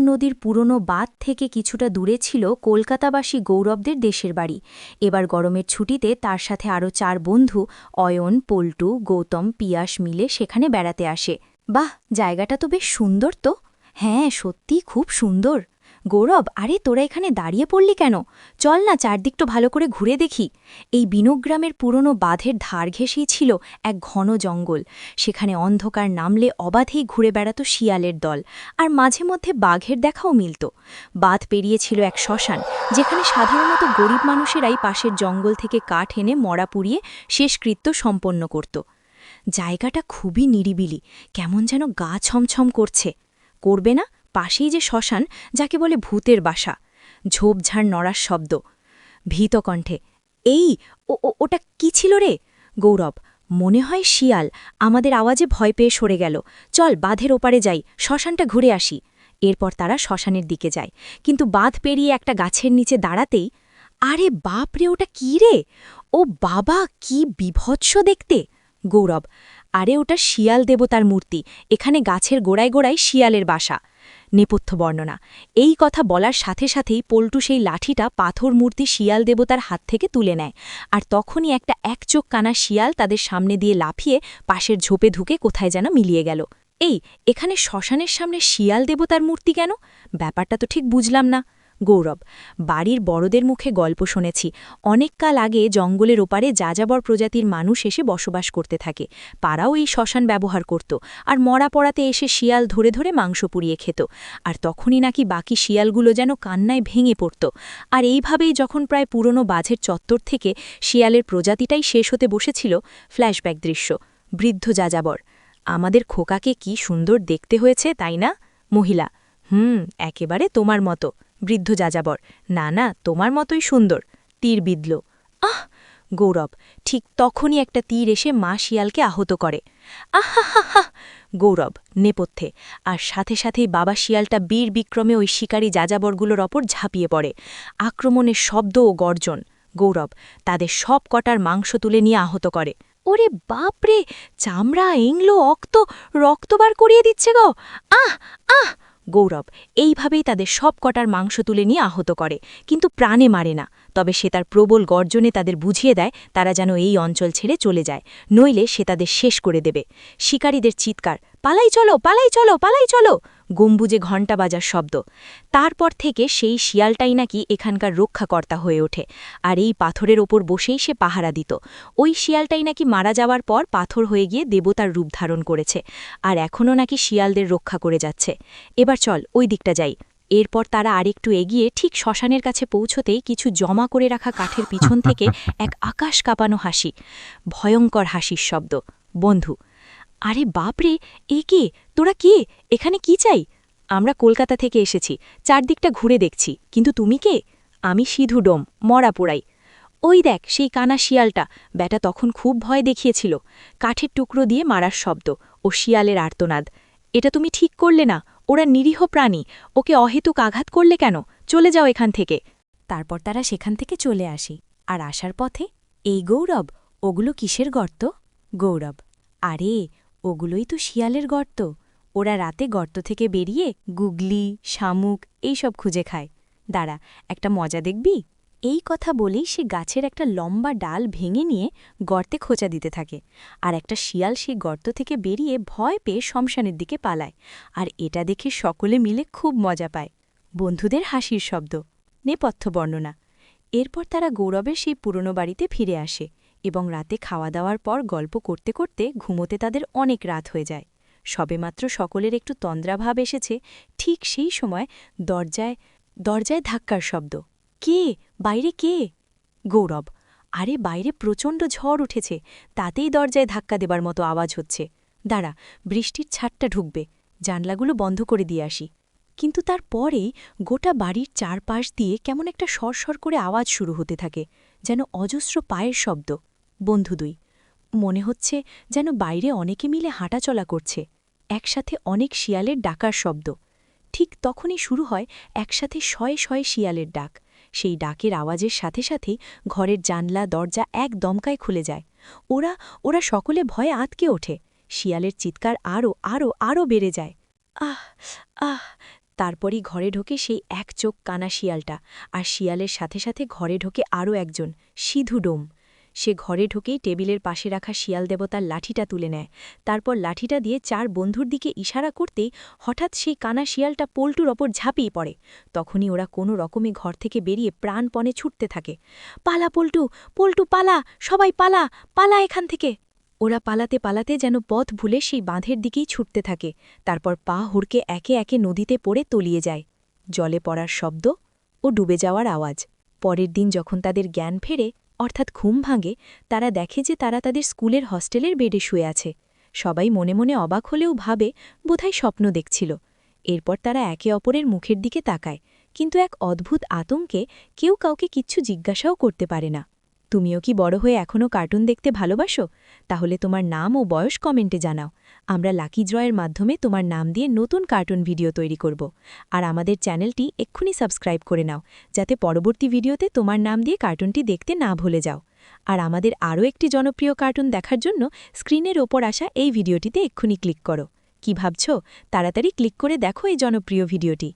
নদীর পুরনো বাঁধ থেকে কিছুটা দূরে ছিল কলকাতাবাসী গৌরবদের দেশের বাড়ি। এবার গরমের ছুটিতে তার সাথে আরও ৪ বন্ধু অয়ন, পল্টু, গৌতম, পিয়াস মিলে সেখানে বেড়াতে আসে। বাহ, জায়গাটা তো বেশ সুন্দর তো। হ্যাঁ, সত্যি খুব সুন্দর। গৌরব, আরে তোরা এখানে দাঁড়িয়ে পড়লি কেন? চল না, চারদিকটা ভালো করে ঘুরে দেখি। এই বিনোগ্রামের পুরনো বাঁধের ধার ঘেঁষেই ছিল এক ঘন জঙ্গল। সেখানে অন্ধকার নামলে অবাধেই ঘুরে বেড়াত শিয়ালের দল, আর মাঝে মধ্যে বাঘের দেখাও মিলত। বাঁধ পেরিয়েছিল এক শ্মশান, যেখানে সাধারণত গরিব মানুষেরাই পাশের জঙ্গল থেকে কাঠ এনে মরা পুড়িয়ে শেষকৃত্য সম্পন্ন করত। জায়গাটা খুবই নিরিবিলি, কেমন যেন গা ছমছম করবে না? পাশেই যে শ্মশান, যাকে বলে ভূতের বাসা। ঝোপঝাড় নড়ার শব্দ। ভীত কণ্ঠে, এই ওটা কি ছিল রে? গৌরব, মনে হয় শিয়াল। আমাদের আওয়াজে ভয় পেয়ে সরে গেল। চল বাঁধের ওপারে যাই, শ্মশানটা ঘুরে আসি। এরপর তারা শ্মশানের দিকে যায়, কিন্তু বাঁধ পেরিয়ে একটা গাছের নিচে দাঁড়াতেই, আরে বাপ রে, ওটা কি রে? ও বাবা, কি বিভৎস দেখতে! গৌরব, আরে ওটা শিয়াল দেবতার মূর্তি। এখানে গাছের গোড়ায় গোড়ায় শিয়ালের বাসা। নেপথ্য বর্ণনা। এই কথা বলার সাথে সাথেই পল্টু সেই লাঠিটা পাথর মূর্তি শিয়াল দেবতার হাত থেকে তুলে নেয়, আর তখনই একটা একচোখ কানা শিয়াল তাদের সামনে দিয়ে লাফিয়ে পাশের ঝোপে ঢুকে কোথায় যেন মিলিয়ে গেল। এই, এখানে শ্মশানের সামনে শিয়াল দেবতার মূর্তি কেন? ব্যাপারটা তো ঠিক বুঝলাম না। গৌরব, বাড়ির বড়দের মুখে গল্প শুনেছি। অনেক কাল আগে জঙ্গলের ওপারে যাযাবর প্রজাতির মানুষ এসে বসবাস করতে থাকে। পাড়াও এই শ্মশান ব্যবহার করত, আর মরা পড়াতে এসে শিয়াল ধরে ধরে মাংস পুড়িয়ে খেত। আর তখনই নাকি বাকি শিয়ালগুলো যেন কান্নায় ভেঙে পড়ত। আর এইভাবেই যখন প্রায় পুরনো বাঁধের চত্বর থেকে শিয়ালের প্রজাতিটাই শেষ হতে বসেছিল, ফ্ল্যাশব্যাক দৃশ্য। বৃদ্ধ যাযাবর, আমাদের খোকাকে কি সুন্দর দেখতে হয়েছে, তাই না? মহিলা, একেবারে তোমার মতো। বৃদ্ধ যাযাবর, না না, তোমার মতোই সুন্দর। তীর বিঁধল। আহ! গৌরব, ঠিক তখনই একটা তীর এসে মা শিয়ালকে আহত করে। আহা! গৌরব, নেপথ্যে। আর সাথে সাথেই বাবা শিয়ালটা বীর বিক্রমে ওই শিকারী যাযাবরগুলোর ওপর ঝাঁপিয়ে পড়ে। আক্রমণের শব্দ ও গর্জন। গৌরব, তাদের সব কটার মাংস তুলে নিয়ে আহত করে। ওরে বাপরে, চামড়া এংলো রক্ত বার করিয়ে দিচ্ছে গো! আহ! আহ! গৌরব, এইভাবেই তাদের সব কটার মাংস তুলে নিয়ে আহত করে, কিন্তু প্রাণে মারে না। তবে সে তার প্রবল গর্জনে তাদের বুঝিয়ে দেয় তারা যেন এই অঞ্চল ছেড়ে চলে যায়, নইলে সে তাদের শেষ করে দেবে। শিকারীদের চিৎকার, পালাই চলো, পালাই চলো, পালাই চলো! গম্বুজে ঘণ্টা বাজার শব্দ। তারপর থেকে সেই শিয়ালটাই নাকি এখানকার রক্ষাকর্তা হয়ে ওঠে, আর এই পাথরের ওপর বসেই সে পাহারা দিত। ওই শিয়ালটাই নাকি মারা যাওয়ার পর পাথর হয়ে গিয়ে দেবতার রূপ ধারণ করেছে, আর এখনও নাকি শিয়ালদের রক্ষা করে যাচ্ছে। এবার চল ওই দিকটা যাই। এরপর তারা আরেকটু এগিয়ে ঠিক শ্মশানের কাছে পৌঁছতেই কিছু জমা করে রাখা কাঠের পিছন থেকে এক আকাশ কাঁপানো হাসি। ভয়ঙ্কর হাসির শব্দ। বন্ধু, আরে বাপরে, এ কে? তোরা কে? এখানে কি চাই? আমরা কলকাতা থেকে এসেছি, চারদিকটা ঘুরে দেখছি, কিন্তু তুমি কে? আমি সিধু ডোম, মরা পোড়াই। ওই দেখ সেই কানা শিয়ালটা, ব্যাটা তখন খুব ভয় দেখিয়েছিল। কাঠের টুকরো দিয়ে মারার শব্দ ও শিয়ালের আর্তনাদ। এটা তুমি ঠিক করলে না, ওরা নিরীহ প্রাণী, ওকে অহেতুক আঘাত করলে কেন? চলে যাও এখান থেকে। তারপর তারা সেখান থেকে চলে আসি, আর আসার পথে, এই গৌরব, ওগুলো কিসের গর্ত? গৌরব, আরে ওগুলোই তো শিয়ালের গর্ত। ওরা রাতে গর্ত থেকে বেরিয়ে গুগলি, শামুক এইসব খুঁজে খায়। দাঁড়া, একটা মজা দেখবি? এই কথা বলেই সে গাছের একটা লম্বা ডাল ভেঙে নিয়ে গর্তে খোঁচা দিতে থাকে, আর একটা শিয়াল সেই গর্ত থেকে বেরিয়ে ভয় পেয়ে শ্মশানের দিকে পালায়। আর এটা দেখে সকলে মিলে খুব মজা পায়। বন্ধুদের হাসির শব্দ। নেপথ্য বর্ণনা। এরপর তারা গৌরবের সেই পুরনো বাড়িতে ফিরে আসে, এবং রাতে খাওয়া দাওয়ার পর গল্প করতে করতে ঘুমোতে তাদের অনেক রাত হয়ে যায়। সবেমাত্র সকলের একটু তন্দ্রাভাব এসেছে, ঠিক সেই সময় দরজায় ধাক্কার শব্দ। কে? বাইরে কে? গৌরব, আরে বাইরে প্রচণ্ড ঝড় উঠেছে, তাতেই দরজায় ধাক্কা দেবার মতো আওয়াজ হচ্ছে। দাঁড়া, বৃষ্টির ছাটটা ঢুকবে, জানলাগুলো বন্ধ করে দিয়ে আসি। কিন্তু তার পরেই গোটা বাড়ির চারপাশ দিয়ে কেমন একটা সরসর করে আওয়াজ শুরু হতে থাকে, যেন অজস্র পায়ের শব্দ। বন্ধু দুই, মনে হচ্ছে যেন বাইরে অনেকে মিলে হাঁটাচলা করছে। একসাথে অনেক শিয়ালের ডাকার শব্দ। ঠিক তখনই শুরু হয় একসাথে শয়ে শয়ে শিয়ালের ডাক। সেই ডাকের আওয়াজের সাথে সাথেই ঘরের জানলা দরজা এক দমকায় খুলে যায়। ওরা সকলে ভয়ে আঁতকে ওঠে। শিয়ালের চিৎকার আরও বেড়ে যায়। আহ! আহ! তারপরই ঘরে ঢোকে সেই এক চোখ কানা শিয়ালটা, আর শিয়ালের সাথে সাথে ঘরে ঢোকে আরও একজন, সিধু ডোম। সে ঘরে ঢোকেই টেবিলের পাশে রাখা শিয়াল দেবতার লাঠিটা তুলে নেয়। তারপর লাঠিটা দিয়ে 4 বন্ধুর দিকে ইশারা করতেই হঠাৎ সেই কানা শিয়ালটা পল্টুর ওপর ঝাঁপিয়ে পড়ে। তখনই ওরা কোনো রকমে ঘর থেকে বেরিয়ে প্রাণপণে ছুটতে থাকে। পালা পল্টু, পল্টু পালা, সবাই পালা, পালা এখান থেকে। ওরা পালাতে পালাতে যেন পথ ভুলে সেই বাঁধের দিকেই ছুটতে থাকে। তারপর পা হুড়কে একে একে নদীতে পড়ে তলিয়ে যায়। জলে পড়ার শব্দ ও ডুবে যাওয়ার আওয়াজ। পরের দিন যখন তাদের জ্ঞান ফেরে, অর্থাৎ ঘুম ভাঙে, তারা দেখে যে তারা তাদের স্কুলের হস্টেলের বেডে শুয়ে আছে। সবাই মনে মনে অবাক হলেও ভাবে বোধহয় স্বপ্ন দেখছিল। এরপর তারা একে অপরের মুখের দিকে তাকায়, কিন্তু এক অদ্ভুত আতঙ্কে কেউ কাউকে কিচ্ছু জিজ্ঞাসাও করতে পারে না। তুমিও কি বড় হয়ে এখনও কার্টুন দেখতে ভালোবাসো? তাহলে তোমার নাম ও বয়স কমেন্টে জানাও। আমরা লাকি ড্রয়ের মাধ্যমে তোমার নাম দিয়ে নতুন কার্টুন ভিডিও তৈরি করব। আর আমাদের চ্যানেলটি এক্ষুনি সাবস্ক্রাইব করে নাও, যাতে পরবর্তী ভিডিওতে তোমার নাম দিয়ে কার্টুনটি দেখতে না ভুলে যাও। আর আমাদের আরও একটি জনপ্রিয় কার্টুন দেখার জন্য স্ক্রিনের ওপর আসা এই ভিডিওটিতে এক্ষুনি ক্লিক করো। কি ভাবছ? তাড়াতাড়ি ক্লিক করে দেখো এই জনপ্রিয় ভিডিওটি।